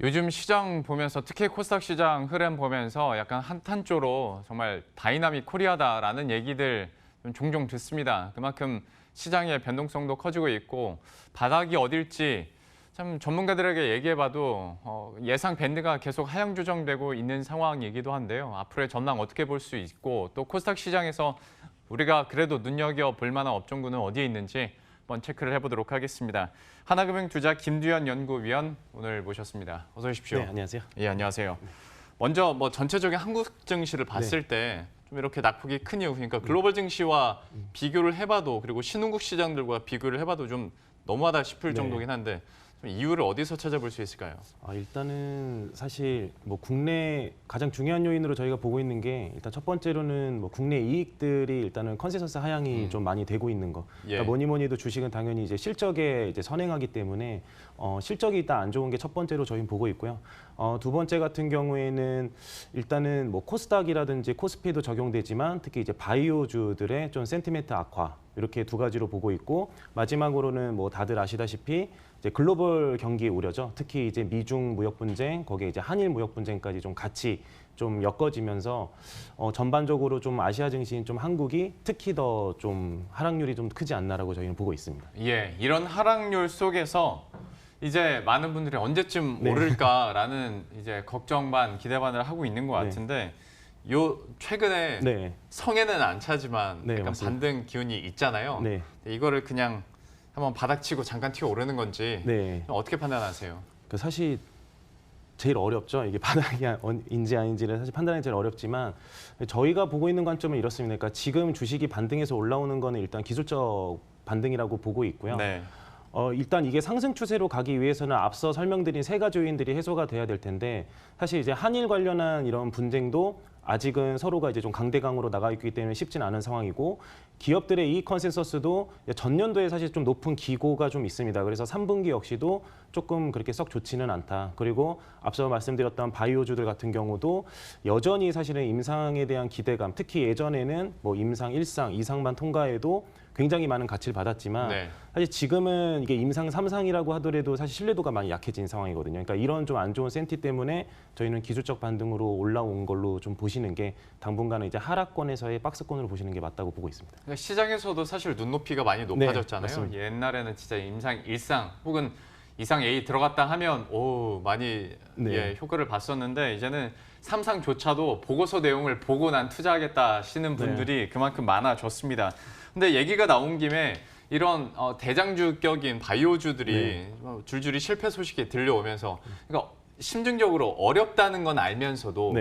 요즘 시장 보면서 특히 코스닥 시장 흐름 보면서 약간 한탄조로 정말 다이나믹 코리아다라는 얘기들 좀 종종 듣습니다. 그만큼 시장의 변동성도 커지고 있고 바닥이 어딜지 참 전문가들에게 얘기해봐도 예상 밴드가 계속 하향 조정되고 있는 상황이기도 한데요. 앞으로의 전망 어떻게 볼 수 있고 또 코스닥 시장에서 우리가 그래도 눈여겨볼 만한 업종군은 어디에 있는지 한번 체크를 해보도록 하겠습니다. 하나금융투자 김두현 연구위원 오늘 모셨습니다. 어서 오십시오. 네, 안녕하세요. 예, 안녕하세요. 먼저 뭐 전체적인 한국 증시를 봤을 때 좀 이렇게 낙폭이 큰 이유, 그러니까 글로벌 증시와 비교를 해봐도 그리고 신흥국 시장들과 비교를 해봐도 좀 너무하다 싶을 정도긴 한데 좀 이유를 어디서 찾아볼 수 있을까요? 일단은 사실 뭐 국내 가장 중요한 요인으로 저희가 보고 있는 게 일단 첫 번째로는 뭐 국내 이익들이 일단은 컨센서스 하향이 좀 많이 되고 있는 거. 그러니까 뭐니 해도 주식은 당연히 이제 실적에 이제 선행하기 때문에 실적이 일단 안 좋은 게 첫 번째로 저희는 보고 있고요. 두 번째 같은 경우에는 일단은 뭐 코스닥이라든지 코스피도 적용되지만 특히 이제 바이오주들의 좀 센티멘트 악화 이렇게 두 가지로 보고 있고 마지막으로는 뭐 다들 아시다시피 이제 글로벌 경기 우려죠. 특히 이제 미중 무역 분쟁, 거기에 이제 한일 무역 분쟁까지 좀 같이 좀 엮어지면서 전반적으로 좀 아시아 증시인 좀 한국이 특히 더 좀 하락률이 좀 크지 않나라고 저희는 보고 있습니다. 예, 이런 하락률 속에서 이제 많은 분들이 언제쯤 오를까라는 이제 걱정 반 기대 반을 하고 있는 것 같은데 요 최근에 성에는 안 차지만 약간 맞습니다. 반등 기운이 있잖아요. 이거를 그냥 한번 바닥치고 잠깐 튀어 오르는 건지 어떻게 판단하세요? 사실 제일 어렵죠. 이게 바닥인지 아닌지를 사실 판단하기 제일 어렵지만 저희가 보고 있는 관점은 이렇습니다. 그러니까 지금 주식이 반등해서 올라오는 거는 일단 기술적 반등이라고 보고 있고요. 일단 이게 상승 추세로 가기 위해서는 앞서 설명드린 세 가지 요인들이 해소가 돼야 될 텐데 사실 이제 한일 관련한 이런 분쟁도 아직은 서로가 이제 좀 강대강으로 나가 있기 때문에 쉽진 않은 상황이고 기업들의 이익 컨센서스도 전년도에 사실 좀 높은 기고가 좀 있습니다. 그래서 3분기 역시도 조금 그렇게 썩 좋지는 않다. 그리고 앞서 말씀드렸던 바이오주들 같은 경우도 여전히 사실은 임상에 대한 기대감, 특히 예전에는 뭐 임상 1상, 2상만 통과해도 굉장히 많은 가치를 받았지만 사실 지금은 이게 임상 3상이라고 하더라도 사실 신뢰도가 많이 약해진 상황이거든요. 그러니까 이런 좀 안 좋은 센티 때문에 저희는 기술적 반등으로 올라온 걸로 좀 보시는 게 당분간은 이제 하락권에서의 박스권으로 보시는 게 맞다고 보고 있습니다. 그러니까 시장에서도 사실 눈높이가 많이 높아졌잖아요. 옛날에는 진짜 임상 1상 혹은 2상 A 들어갔다 하면 많이 효과를 봤었는데 이제는 3상조차도 보고서 내용을 보고 난 투자하겠다 하시는 분들이 그만큼 많아졌습니다. 근데 얘기가 나온 김에 이런 대장주격인 바이오주들이 줄줄이 실패 소식이 들려오면서 그러니까 심증적으로 어렵다는 건 알면서도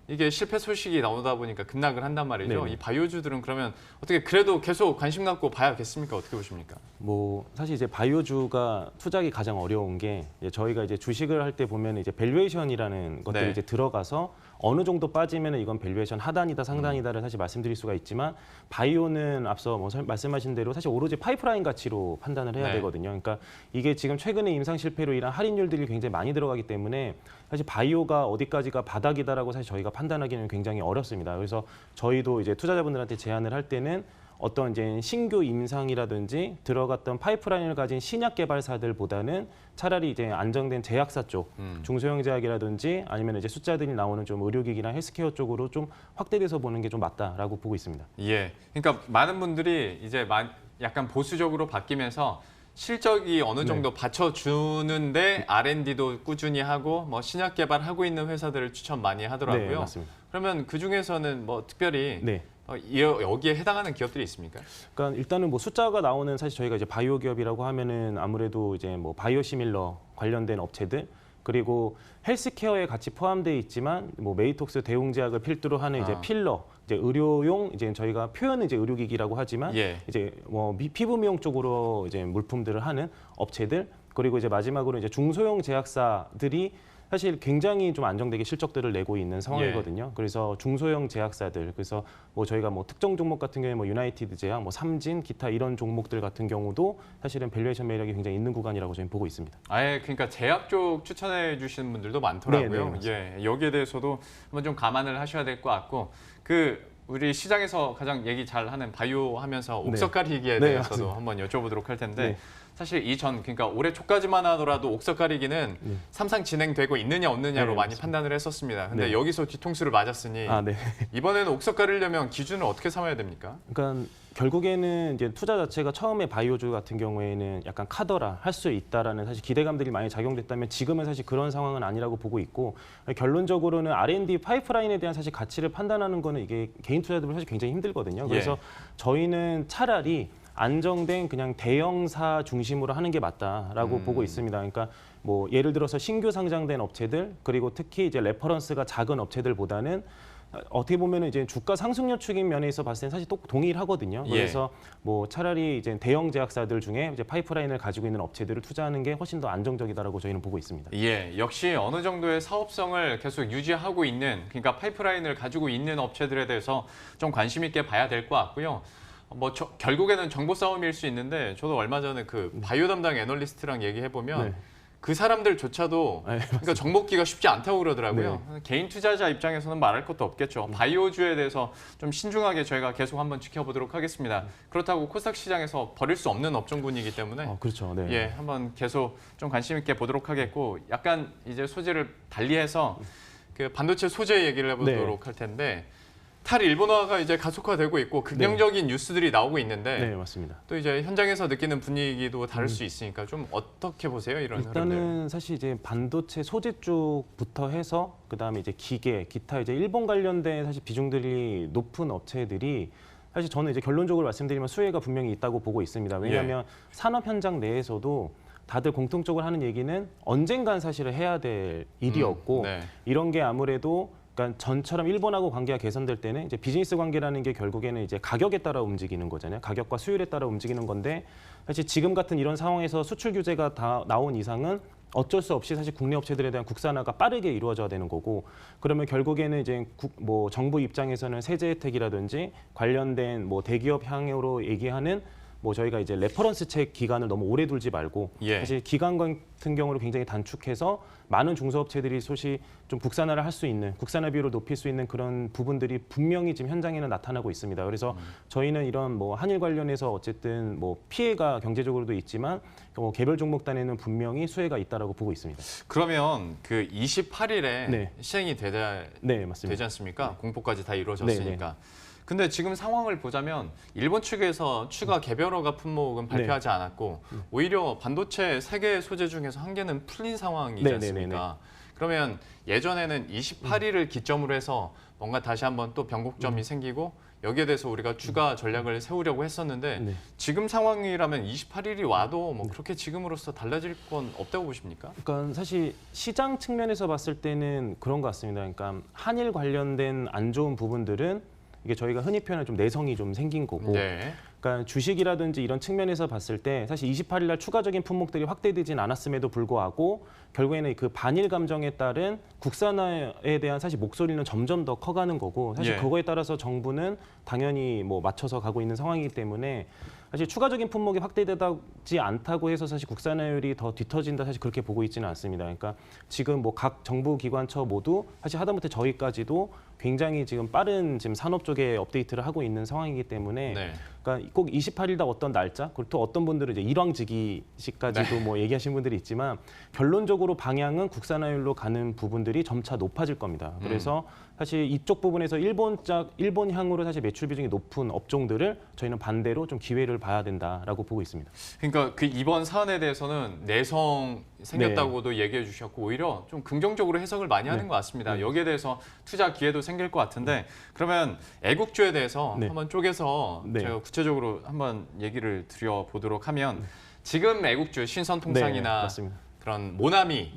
이게 실패 소식이 나오다 보니까 급락을 한단 말이죠. 이 바이오주들은 그러면 어떻게 그래도 계속 관심 갖고 봐야겠습니까? 어떻게 보십니까? 뭐 사실 이제 바이오주가 투자하기 가장 어려운 게 저희가 이제 주식을 할 때 보면 이제 밸류에이션이라는 것들이 이제 들어가서 어느 정도 빠지면 이건 밸류에이션 하단이다 상단이다를 사실 말씀드릴 수가 있지만 바이오는 앞서 뭐 말씀하신 대로 사실 오로지 파이프라인 가치로 판단을 해야 되거든요. 그러니까 이게 지금 최근에 임상 실패로 인한 할인율들이 굉장히 많이 들어가기 때문에 사실 바이오가 어디까지가 바닥이다라고 사실 저희가 판단하기는 굉장히 어렵습니다. 그래서 저희도 이제 투자자분들한테 제안을 할 때는 어떤 이제 신규 임상이라든지 들어갔던 파이프라인을 가진 신약 개발사들보다는 차라리 이제 안정된 제약사 쪽, 중소형 제약이라든지 아니면 이제 숫자들이 나오는 좀 의료기기나 헬스케어 쪽으로 좀 확대돼서 보는 게 좀 맞다라고 보고 있습니다. 예, 그러니까 많은 분들이 이제 약간 보수적으로 바뀌면서 실적이 어느 정도 받쳐주는데 R&D도 꾸준히 하고 뭐 신약 개발하고 있는 회사들을 추천 많이 하더라고요. 맞습니다. 그러면 그 중에서는 뭐 특별히 여기에 해당하는 기업들이 있습니까? 그러니까 일단은 뭐 숫자가 나오는 사실 저희가 이제 바이오 기업이라고 하면은 아무래도 이제 뭐 바이오시밀러 관련된 업체들 그리고 헬스케어에 같이 포함되어 있지만 뭐 메이톡스 대웅제약을 필두로 하는 이제 필러 이제 의료용 이제 저희가 표현은 이제 의료기기라고 하지만 이제 뭐 피부 미용 쪽으로 이제 물품들을 하는 업체들 그리고 이제 마지막으로 이제 중소형 제약사들이 사실 굉장히 좀 안정되게 실적들을 내고 있는 상황이거든요. 그래서 중소형 제약사들, 그래서 뭐 저희가 뭐 특정 종목 같은 경우에 뭐 유나이티드 제약, 뭐 삼진, 기타 이런 종목들 같은 경우도 사실은 밸류에이션 매력이 굉장히 있는 구간이라고 저희는 보고 있습니다. 아예 그러니까 제약 쪽 추천해 주시는 분들도 많더라고요. 여기에 대해서도 한번 좀 감안을 하셔야 될 것 같고 우리 시장에서 가장 얘기 잘하는 바이오 하면서 옥석 가리기에 대해서도 한번 여쭤보도록 할 텐데 사실 그러니까 올해 초까지만 하더라도 옥석 가리기는 네. 삼상 진행되고 있느냐 없느냐로 네, 많이 맞습니다. 판단을 했었습니다. 근데 네. 여기서 뒤통수를 맞았으니 네. 이번에는 옥석 가리려면 기준을 어떻게 삼아야 됩니까? 그러니까 결국에는 이제 투자 자체가 처음에 바이오주 같은 경우에는 약간 카더라 할 수 있다라는 사실 기대감들이 많이 작용됐다면 지금은 사실 그런 상황은 아니라고 보고 있고 결론적으로는 R&D 파이프라인에 대한 사실 가치를 판단하는 거는 이게 개인 투자자들은 사실 굉장히 힘들거든요. 그래서 저희는 차라리 안정된 그냥 대형사 중심으로 하는 게 맞다라고 보고 있습니다. 그러니까 뭐 예를 들어서 신규 상장된 업체들 그리고 특히 이제 레퍼런스가 작은 업체들보다는 어떻게 보면 이제 주가 상승률 추진 면에서 봤을 때는 사실 또 동일하거든요. 그래서 뭐 차라리 이제 대형 제약사들 중에 이제 파이프라인을 가지고 있는 업체들을 투자하는 게 훨씬 더 안정적이다라고 저희는 보고 있습니다. 예, 역시 어느 정도의 사업성을 계속 유지하고 있는, 그러니까 파이프라인을 가지고 있는 업체들에 대해서 좀 관심 있게 봐야 될 것 같고요. 결국에는 정보 싸움일 수 있는데 저도 얼마 전에 그 바이오 담당 애널리스트랑 얘기해 보면. 네. 그 사람들조차도 그러니까 정복기가 쉽지 않다고 그러더라고요. 개인 투자자 입장에서는 말할 것도 없겠죠. 바이오주에 대해서 좀 신중하게 저희가 계속 한번 지켜보도록 하겠습니다. 그렇다고 코스닥 시장에서 버릴 수 없는 업종군이기 때문에 그렇죠. 네. 예, 한번 계속 좀 관심 있게 보도록 하겠고, 약간 이제 소재를 달리해서 그 반도체 소재 얘기를 해보도록 할 텐데, 탈일본화가 이제 가속화되고 있고 긍정적인 뉴스들이 나오고 있는데 네, 맞습니다. 또 이제 현장에서 느끼는 분위기도 다를 수 있으니까 좀 어떻게 보세요, 이런 일단은 흐름들? 사실 이제 반도체 소재 쪽부터 해서 그다음에 이제 기계, 기타 이제 일본 관련된 사실 비중들이 높은 업체들이 사실 저는 이제 결론적으로 말씀드리면 수혜가 분명히 있다고 보고 있습니다. 왜냐하면 산업 현장 내에서도 다들 공통적으로 하는 얘기는 언젠간 사실은 해야 될 일이었고 이런 게 아무래도 그러니까 전처럼 일본하고 관계가 개선될 때는 이제 비즈니스 관계라는 게 결국에는 이제 가격에 따라 움직이는 거잖아요. 가격과 수율에 따라 움직이는 건데 사실 지금 같은 이런 상황에서 수출 규제가 다 나온 이상은 어쩔 수 없이 사실 국내 업체들에 대한 국산화가 빠르게 이루어져야 되는 거고, 그러면 결국에는 이제 뭐 정부 입장에서는 세제 혜택이라든지 관련된 뭐 대기업 향으로 얘기하는 뭐 저희가 이제 레퍼런스 책 기간을 너무 오래 둘지 말고 사실 기간 같은 경우를 굉장히 단축해서 많은 중소업체들이 소시 좀 국산화를 할 수 있는, 국산화 비율을 높일 수 있는 그런 부분들이 분명히 지금 현장에는 나타나고 있습니다. 그래서 저희는 이런 뭐 한일 관련해서 어쨌든 뭐 피해가 경제적으로도 있지만 개별 종목단에는 분명히 수혜가 있다라고 보고 있습니다. 그러면 그 28일에 시행이 맞습니다. 되지 않습니까? 공포까지 다 이루어졌으니까. 근데 지금 상황을 보자면 일본 측에서 추가 개별허가 품목은 발표하지 않았고 오히려 반도체 3개 소재 중에서 1개는 풀린 상황이지 않습니까? 그러면 예전에는 28일을 기점으로 해서 뭔가 다시 한번 또 변곡점이 생기고 여기에 대해서 우리가 추가 전략을 세우려고 했었는데 지금 상황이라면 28일이 와도 뭐 그렇게 지금으로서 달라질 건 없다고 보십니까? 그러니까 사실 시장 측면에서 봤을 때는 그런 것 같습니다. 그러니까 한일 관련된 안 좋은 부분들은 이게 저희가 흔히 표현하는 좀 내성이 좀 생긴 거고, 그러니까 주식이라든지 이런 측면에서 봤을 때 사실 28일 날 추가적인 품목들이 확대되진 않았음에도 불구하고 결국에는 그 반일 감정에 따른 국산화에 대한 사실 목소리는 점점 더 커가는 거고, 사실 그거에 따라서 정부는 당연히 뭐 맞춰서 가고 있는 상황이기 때문에 사실 추가적인 품목이 확대되지 않다고 해서 사실 국산화율이 더 뒤처진다, 사실 그렇게 보고 있지는 않습니다. 그러니까 지금 뭐 각 정부 기관처 모두 사실 하다못해 저희까지도 굉장히 지금 빠른 지금 산업 쪽에 업데이트를 하고 있는 상황이기 때문에 그러니까 꼭 28일다 어떤 날짜, 그리고 또 어떤 분들은 이제 일왕직이시까지도 뭐 얘기하시는 분들이 있지만 결론적으로 방향은 국산화율로 가는 부분들이 점차 높아질 겁니다. 그래서 사실 이쪽 부분에서 일본향으로 사실 매출 비중이 높은 업종들을 저희는 반대로 좀 기회를 봐야 된다라고 보고 있습니다. 그러니까 그 이번 사안에 대해서는 내성 생겼다고도 얘기해 주셨고 오히려 좀 긍정적으로 해석을 많이 하는 것 같습니다. 여기에 대해서 투자 기회도 생길 것 같은데 그러면 애국주에 대해서 한번 쪼개서 제가 구체적으로 한번 얘기를 드려보도록 하면 지금 애국주 신선통상이나 그런 모나미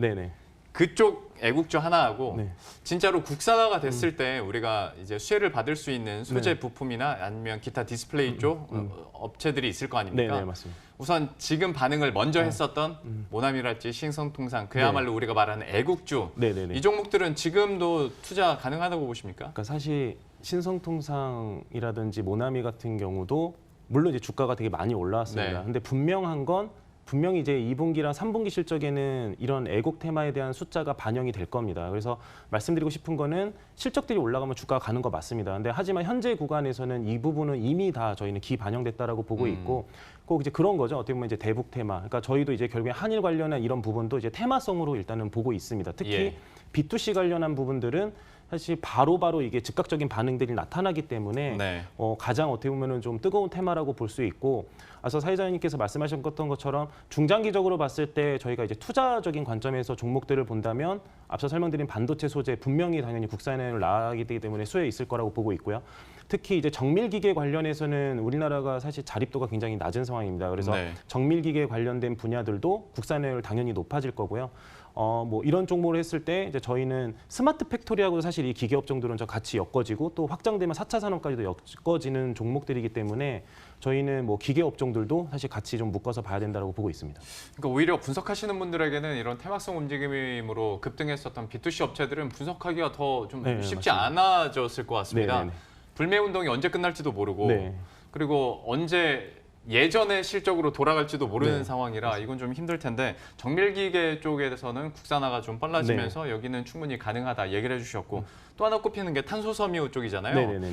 그쪽 애국주 하나하고 진짜로 국산화가 됐을 때 우리가 이제 수혜를 받을 수 있는 소재 부품이나 아니면 기타 디스플레이 쪽 업체들이 있을 거 아닙니까? 맞습니다. 우선 지금 반응을 먼저 했었던 모나미랄지 신성통상 그야말로 우리가 말하는 애국주 이 종목들은 지금도 투자 가능하다고 보십니까? 그러니까 사실 신성통상이라든지 모나미 같은 경우도 물론 이제 주가가 되게 많이 올라왔습니다. 근데 분명한 건 분명히 이제 2분기랑 3분기 실적에는 이런 애국 테마에 대한 숫자가 반영이 될 겁니다. 그래서 말씀드리고 싶은 거는 실적들이 올라가면 주가가 가는 거 맞습니다. 근데 하지만 현재 구간에서는 이 부분은 이미 다 저희는 기반영됐다라고 보고 있고 꼭 이제 그런 거죠. 어떻게 보면 이제 대북 테마. 그러니까 저희도 이제 결국에 한일 관련한 이런 부분도 이제 테마성으로 일단은 보고 있습니다. 특히 예. B2C 관련한 부분들은 사실 바로바로 이게 즉각적인 반응들이 나타나기 때문에 네. 가장 어떻게 보면은 좀 뜨거운 테마라고 볼 수 있고, 앞서 사회자님께서 말씀하셨던 것처럼 중장기적으로 봤을 때 저희가 이제 투자적인 관점에서 종목들을 본다면 앞서 설명드린 반도체 소재 분명히 당연히 국산을 나가게 되기 때문에 수혜에 있을 거라고 보고 있고요. 특히 이제 정밀기계 관련해서는 우리나라가 사실 자립도가 굉장히 낮은 상황입니다. 그래서 네. 정밀기계 관련된 분야들도 국산화율 당연히 높아질 거고요. 뭐 이런 종목을 했을 때 이제 저희는 스마트 팩토리하고 사실 이 기계 업종들은 저 같이 엮어지고 또 확장되면 4차 산업까지도 엮어지는 종목들이기 때문에 저희는 뭐 기계 업종들도 사실 같이 좀 묶어서 봐야 된다고 보고 있습니다. 그러니까 오히려 분석하시는 분들에게는 이런 테마성 움직임으로 급등했었던 B2C 업체들은 분석하기가 더 좀 네, 쉽지 맞습니다. 않아졌을 것 같습니다. 네. 불매 운동이 언제 끝날지도 모르고 네. 그리고 언제 예전의 실적으로 돌아갈지도 모르는 네, 상황이라 이건 좀 힘들 텐데 정밀기계 쪽에서는 국산화가 좀 빨라지면서 여기는 충분히 가능하다 얘기를 해주셨고 또 하나 꼽히는 게 탄소섬유 쪽이잖아요. 네네네.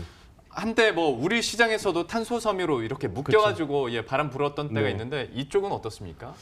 한때 뭐 우리 시장에서도 탄소섬유로 이렇게 묶여가지고 예, 바람 불었던 때가 네. 있는데 이쪽은 어떻습니까?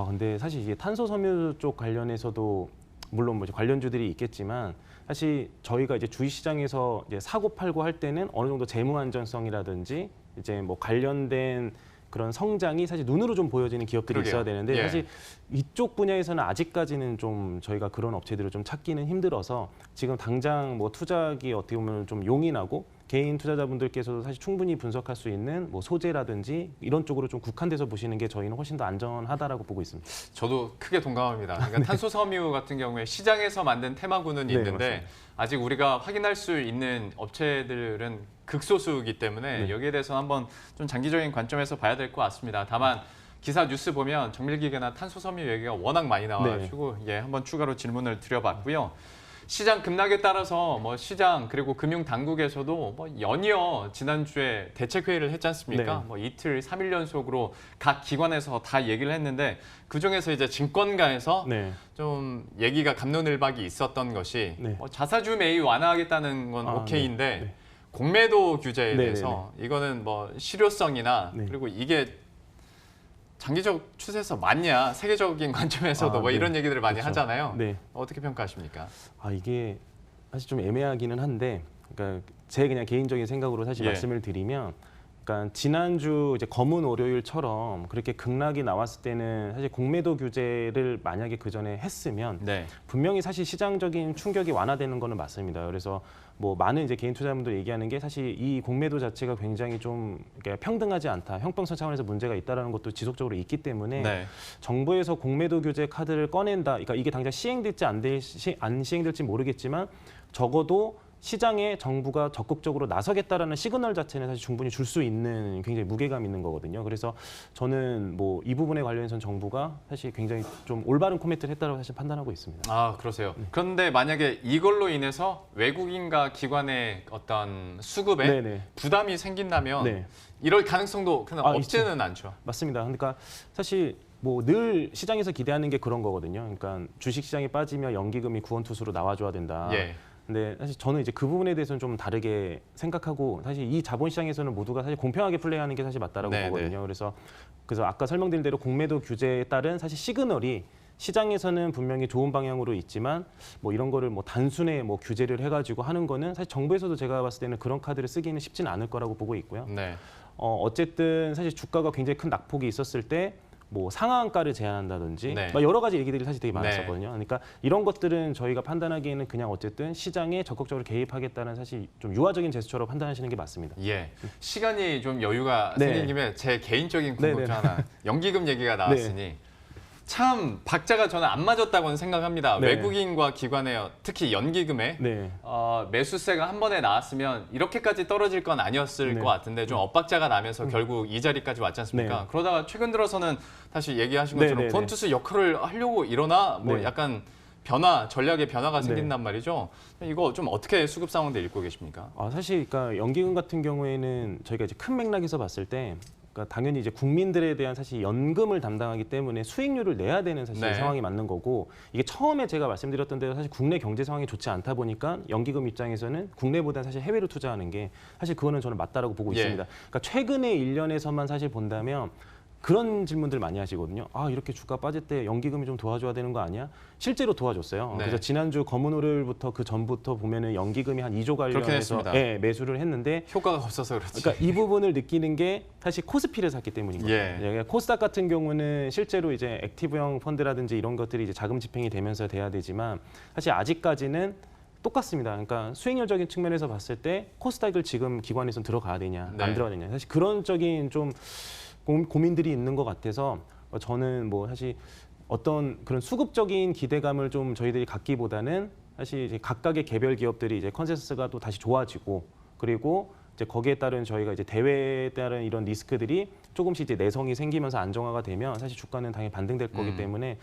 근데 사실 이게 탄소섬유 쪽 관련해서도 물론 뭐 이제 관련주들이 있겠지만 사실 저희가 이제 주식시장에서 이제 사고 팔고 할 때는 어느 정도 재무 안전성이라든지 이제 뭐 관련된 그런 성장이 사실 눈으로 좀 보여지는 기업들이 그러게요. 있어야 되는데 예. 사실 이쪽 분야에서는 아직까지는 좀 저희가 그런 업체들을 좀 찾기는 힘들어서 지금 당장 뭐 투자하기 어떻게 보면 좀 용이나고 개인 투자자분들께서도 사실 충분히 분석할 수 있는 뭐 소재라든지 이런 쪽으로 좀 국한돼서 보시는 게 저희는 훨씬 더 안전하다라고 보고 있습니다. 저도 크게 동감합니다. 그러니까 탄소섬유 같은 경우에 시장에서 만든 테마군은 네, 있는데 맞습니다. 아직 우리가 확인할 수 있는 업체들은 극소수이기 때문에 네. 여기에 대해서 한번 좀 장기적인 관점에서 봐야 될 것 같습니다. 다만 기사 뉴스 보면 정밀기계나 탄소섬유 얘기가 워낙 많이 나와가지고 예, 한번 추가로 질문을 드려봤고요. 시장 급락에 따라서 뭐 시장 그리고 금융 당국에서도 뭐 연이어 지난주에 대책 회의를 했지 않습니까? 네. 뭐 이틀, 3일 연속으로 각 기관에서 다 얘기를 했는데 그 중에서 이제 증권가에서 네. 좀 얘기가 갑론을박이 있었던 것이 네. 자사주 매입 완화하겠다는 건 오케이인데 네. 공매도 규제에 네, 대해서 이거는 뭐 실효성이나 네. 그리고 이게 장기적 추세에서 맞냐 세계적인 관점에서도 뭐 네. 이런 얘기들을 많이 그렇죠. 하잖아요. 네. 어떻게 평가하십니까? 이게 사실 좀 애매하기는 한데, 그러니까 제 그냥 개인적인 생각으로 사실 예. 말씀을 드리면, 그러니까 지난주 이제 검은 월요일처럼 그렇게 급락이 나왔을 때는 사실 공매도 규제를 만약에 그 전에 했으면 네. 분명히 사실 시장적인 충격이 완화되는 거는 맞습니다. 그래서 뭐 많은 이제 개인 투자자분들 얘기하는 게 사실 이 공매도 자체가 굉장히 좀 이렇게 평등하지 않다, 형평성 차원에서 문제가 있다라는 것도 지속적으로 있기 때문에 네. 정부에서 공매도 규제 카드를 꺼낸다. 그러니까 이게 당장 시행될지 안 시행될지 모르겠지만 적어도 시장에 정부가 적극적으로 나서겠다라는 시그널 자체는 사실 충분히 줄 수 있는 굉장히 무게감 있는 거거든요. 그래서 저는 뭐 이 부분에 관련해서는 정부가 사실 굉장히 좀 올바른 코멘트를 했다고 사실 판단하고 있습니다. 아, 그러세요. 그런데 만약에 이걸로 인해서 외국인과 기관의 어떤 수급에 네네. 부담이 생긴다면 네. 이럴 가능성도 그냥 없지는 않죠. 맞습니다. 그러니까 사실 뭐 늘 시장에서 기대하는 게 그런 거거든요. 그러니까 주식 시장이 빠지면 연기금이 구원투수로 나와줘야 된다. 예. 근데 사실 저는 이제 그 부분에 대해서는 좀 다르게 생각하고 사실 이 자본시장에서는 모두가 사실 공평하게 플레이하는 게 사실 맞다라고 네, 보거든요. 그래서 아까 설명드린 대로 공매도 규제에 따른 사실 시그널이 시장에서는 분명히 좋은 방향으로 있지만 뭐 이런 거를 뭐 단순에 뭐 규제를 해가지고 하는 거는 사실 정부에서도 제가 봤을 때는 그런 카드를 쓰기는 쉽지는 않을 거라고 보고 있고요. 네. 어쨌든 사실 주가가 굉장히 큰 낙폭이 있었을 때 뭐 상한가를 제한한다든지 네. 막 여러 가지 얘기들이 사실 되게 많았었거든요. 그러니까 이런 것들은 저희가 판단하기에는 그냥 어쨌든 시장에 적극적으로 개입하겠다는 사실 좀 유화적인 제스처로 판단하시는 게 맞습니다. 예. 시간이 좀 여유가 네. 생긴 김에 제 개인적인 궁금증 네, 네. 하나. 연기금 얘기가 나왔으니 참 박자가 저는 안 맞았다고는 생각합니다. 네. 외국인과 기관의 특히 연기금에 네. 매수세가 한 번에 나왔으면 이렇게까지 떨어질 건 아니었을 네. 것 같은데 좀 엇박자가 나면서 결국 이 자리까지 왔지 않습니까? 네. 그러다가 최근 들어서는 다시 얘기하신 네, 것처럼 네, 폰투스 역할을 하려고 일어나 뭐 네. 약간 전략의 변화가 생긴단 말이죠. 이거 좀 어떻게 수급 상황들 읽고 계십니까? 사실 그러니까 연기금 같은 경우에는 저희가 이제 큰 맥락에서 봤을 때 그러니까 당연히 이제 국민들에 대한 사실 연금을 담당하기 때문에 수익률을 내야 되는 사실 네. 상황이 맞는 거고 이게 처음에 제가 말씀드렸던 대로 사실 국내 경제 상황이 좋지 않다 보니까 연기금 입장에서는 국내보다 사실 해외로 투자하는 게 사실 그거는 저는 맞다라고 보고 예. 있습니다. 그러니까 최근의 1년에서만 사실 본다면 그런 질문들 많이 하시거든요. 아 이렇게 주가 빠질 때 연기금이 좀 도와줘야 되는 거 아니야? 실제로 도와줬어요. 네. 그래서 지난주 검은오를부터 그 전부터 보면은 연기금이 한 2조 관련해서 했습니다. 예, 매수를 했는데 효과가 없어서 그렇지. 그러니까 이 부분을 느끼는 게 사실 코스피를 샀기 때문인 거예요. 예. 코스닥 같은 경우는 실제로 이제 액티브형 펀드라든지 이런 것들이 이제 자금 집행이 되면서 돼야 되지만 사실 아직까지는 똑같습니다. 그러니까 수익률적인 측면에서 봤을 때 코스닥을 지금 기관에서 들어가야 되냐, 네. 안 들어가야 되냐. 사실 그런 적인 좀 고민들이 있는 것 같아서 저는 뭐 사실 어떤 그런 수급적인 기대감을 좀 저희들이 갖기보다는 사실 이제 각각의 개별 기업들이 이제 컨센서스가 또 다시 좋아지고 그리고 이제 거기에 따른 저희가 이제 대회에 따른 이런 리스크들이 조금씩 이제 내성이 생기면서 안정화가 되면 사실 주가는 당연히 반등될 거기 때문에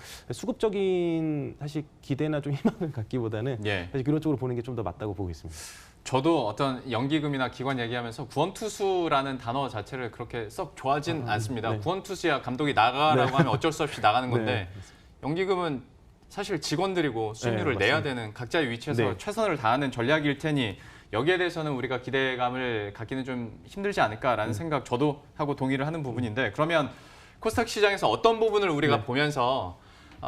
수급적인 사실 기대나 좀 희망을 갖기보다는 예. 사실 그런 쪽으로 보는 게 좀 더 맞다고 보고 있습니다. 저도 어떤 연기금이나 기관 얘기하면서 구원투수라는 단어 자체를 그렇게 썩 좋아하진 않습니다. 네. 구원투수야 감독이 나가라고 하면 어쩔 수 없이 나가는 건데 네. 연기금은 사실 직원들이고 수익률을 네, 내야 맞습니다. 되는 각자의 위치에서 네. 최선을 다하는 전략일 테니 여기에 대해서는 우리가 기대감을 갖기는 좀 힘들지 않을까라는 생각 저도 하고 동의를 하는 부분인데 그러면 코스닥 시장에서 어떤 부분을 우리가 네. 보면서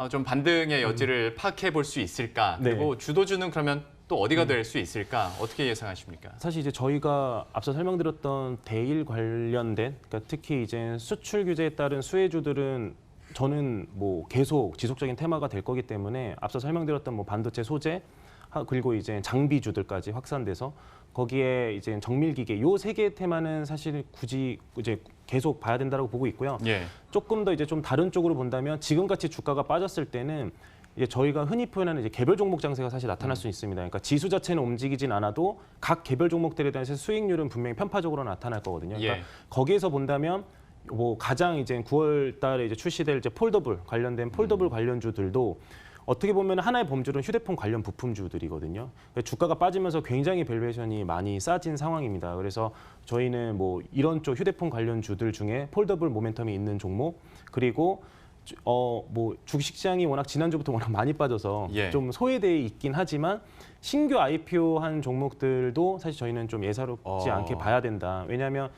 좀 반등의 여지를 파악해 볼 수 있을까? 그리고 주도주는 그러면 또 어디가 될 수 있을까? 어떻게 예상하십니까? 사실 이제 저희가 앞서 설명드렸던 대일 관련된 그러니까 특히 이제 수출 규제에 따른 수혜주들은 저는 뭐 계속 지속적인 테마가 될 거기 때문에 앞서 설명드렸던 뭐 반도체 소재 그리고 이제 장비주들까지 확산돼서 거기에 이제 정밀기계 요 세 개의 테마는 사실 굳이 이제 계속 봐야 된다고 보고 있고요. 예. 조금 더 이제 좀 다른 쪽으로 본다면 지금같이 주가가 빠졌을 때는 이제 저희가 흔히 표현하는 이제 개별 종목 장세가 사실 나타날 수 있습니다. 그러니까 지수 자체는 움직이진 않아도 각 개별 종목들에 대해서 수익률은 분명히 편파적으로 나타날 거거든요. 그러니까 예. 거기에서 본다면 뭐 가장 이제 9월 달에 이제 출시될 이제 폴더블 관련된 폴더블 관련주들도 어떻게 보면 하나의 범주는 휴대폰 관련 부품주들이거든요. 주가가 빠지면서 굉장히 밸류에이션이 많이 싸진 상황입니다. 그래서 저희는 뭐 이런 쪽 휴대폰 관련주들 중에 폴더블 모멘텀이 있는 종목 그리고 뭐 주식시장이 워낙 지난주부터 워낙 많이 빠져서 예. 좀 소외돼 있긴 하지만 신규 IPO 한 종목들도 사실 저희는 좀 예사롭지 않게 봐야 된다. 왜냐하면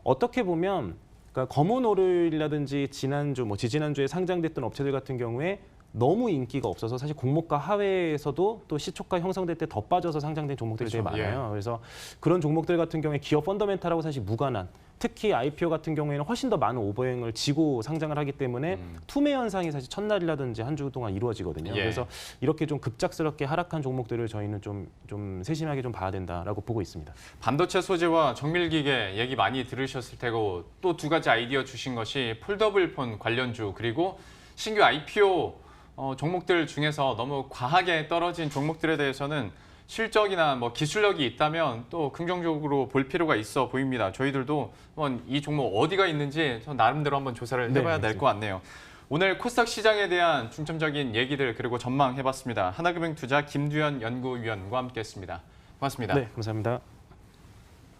어떻게 보면 그러니까 검은 오를이라든지 지난주 뭐 지지난주에 상장됐던 업체들 같은 경우에 너무 인기가 없어서 사실 공모가 하회에서도 또 시초가 형성될 때 더 빠져서 상장된 종목들이 되게 그렇죠. 많아요. 그래서 그런 종목들 같은 경우에 기업 펀더멘탈하고 사실 무관한 특히 IPO 같은 경우에는 훨씬 더 많은 오버행을 지고 상장을 하기 때문에 투매 현상이 사실 첫날이라든지 한 주 동안 이루어지거든요. 예. 그래서 이렇게 좀 급작스럽게 하락한 종목들을 저희는 좀 세심하게 좀 봐야 된다라고 보고 있습니다. 반도체 소재와 정밀기계 얘기 많이 들으셨을 테고 또 두 가지 아이디어 주신 것이 폴더블 폰 관련주 그리고 신규 IPO 종목들 중에서 너무 과하게 떨어진 종목들에 대해서는 실적이나 뭐 기술력이 있다면 또 긍정적으로 볼 필요가 있어 보입니다. 저희들도 한번 이 종목 어디가 있는지 나름대로 한번 조사를 해봐야 될 것 같네요. 오늘 코스닥 시장에 대한 중점적인 얘기들 그리고 전망해봤습니다. 하나금융투자 김두현 연구위원과 함께했습니다. 고맙습니다. 네, 감사합니다.